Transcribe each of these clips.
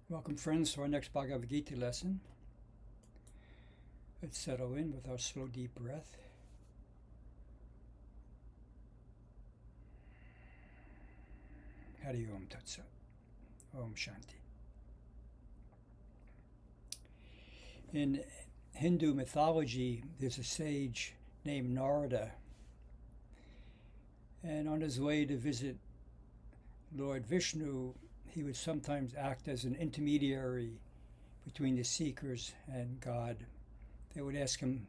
Welcome, friends, to our next Bhagavad Gita lesson. Let's settle in with our slow, deep breath. Hari Om Tat Sat. Om Shanti. In Hindu mythology, there's a sage named Narada, and on his way to visit Lord Vishnu, he would sometimes act as an intermediary between the seekers and God. They would ask him,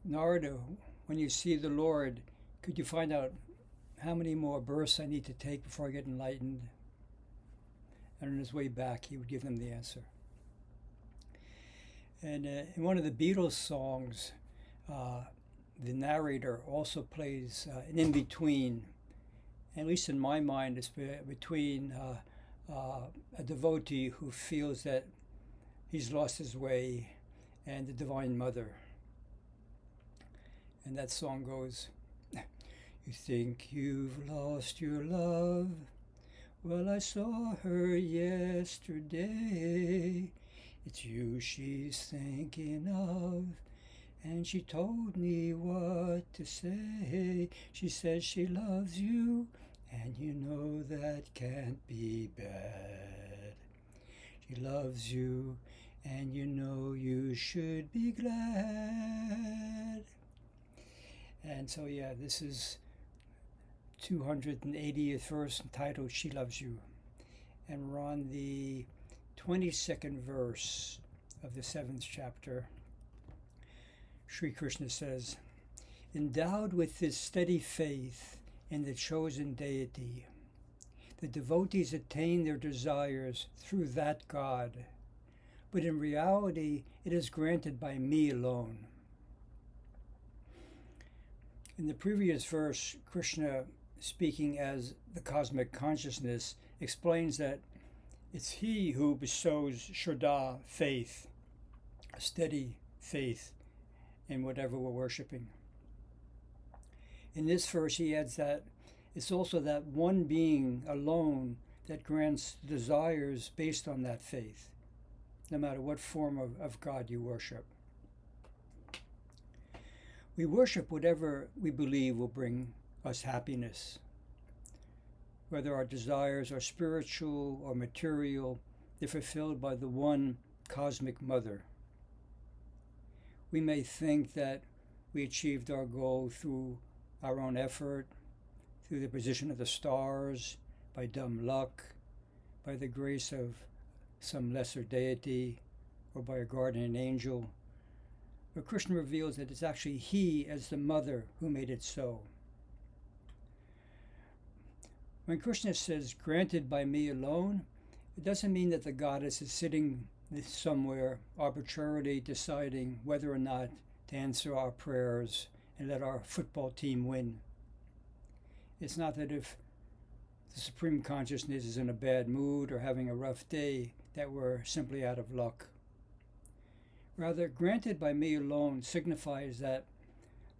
Narada, when you see the Lord, could you find out how many more births I need to take before I get enlightened? And on his way back, he would give them the answer. And in one of the Beatles songs, the narrator also plays an in-between. At least in my mind, it's between a devotee who feels that he's lost his way and the Divine Mother. And that song goes, you think you've lost your love? Well, I saw her yesterday. It's you she's thinking of. And she told me what to say. She says she loves you, and you know that can't be bad. She loves you, and you know you should be glad. And so, this is 280th verse entitled She Loves You. And we're on the 22nd verse of the 7th chapter. Sri Krishna says, endowed with this steady faith in the chosen deity, the devotees attain their desires through that God, but in reality it is granted by me alone. In the previous verse, Krishna, speaking as the cosmic consciousness, explains that it's he who bestows Shraddha, faith, a steady faith in whatever we're worshiping. In this verse, he adds that it's also that one being alone that grants desires based on that faith, no matter what form of God you worship. We worship whatever we believe will bring us happiness. Whether our desires are spiritual or material, they're fulfilled by the one cosmic mother. We may think that we achieved our goal through our own effort, through the position of the stars, by dumb luck, by the grace of some lesser deity, or by a guardian angel. But Krishna reveals that it's actually he as the mother who made it so. When Krishna says, granted by me alone, it doesn't mean that the goddess is sitting somewhere arbitrarily deciding whether or not to answer our prayers and let our football team win. It's not that if the Supreme Consciousness is in a bad mood or having a rough day, that we're simply out of luck. Rather, granted by me alone signifies that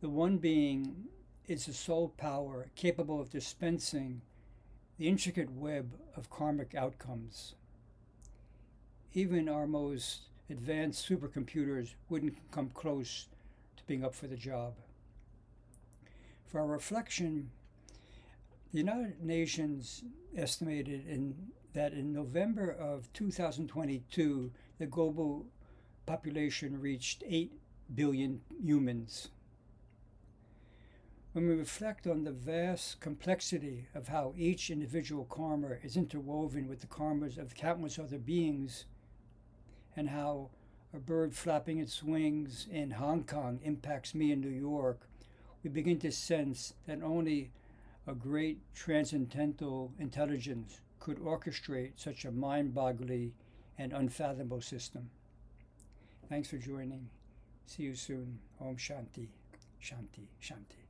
the one being is the sole power capable of dispensing the intricate web of karmic outcomes. Even our most advanced supercomputers wouldn't come close to being up for the job. For our reflection, the United Nations estimated that in November of 2022, the global population reached 8 billion humans. When we reflect on the vast complexity of how each individual karma is interwoven with the karmas of countless other beings, and how a bird flapping its wings in Hong Kong impacts me in New York, we begin to sense that only a great transcendental intelligence could orchestrate such a mind-boggling and unfathomable system. Thanks for joining. See you soon. Om Shanti, Shanti, Shanti.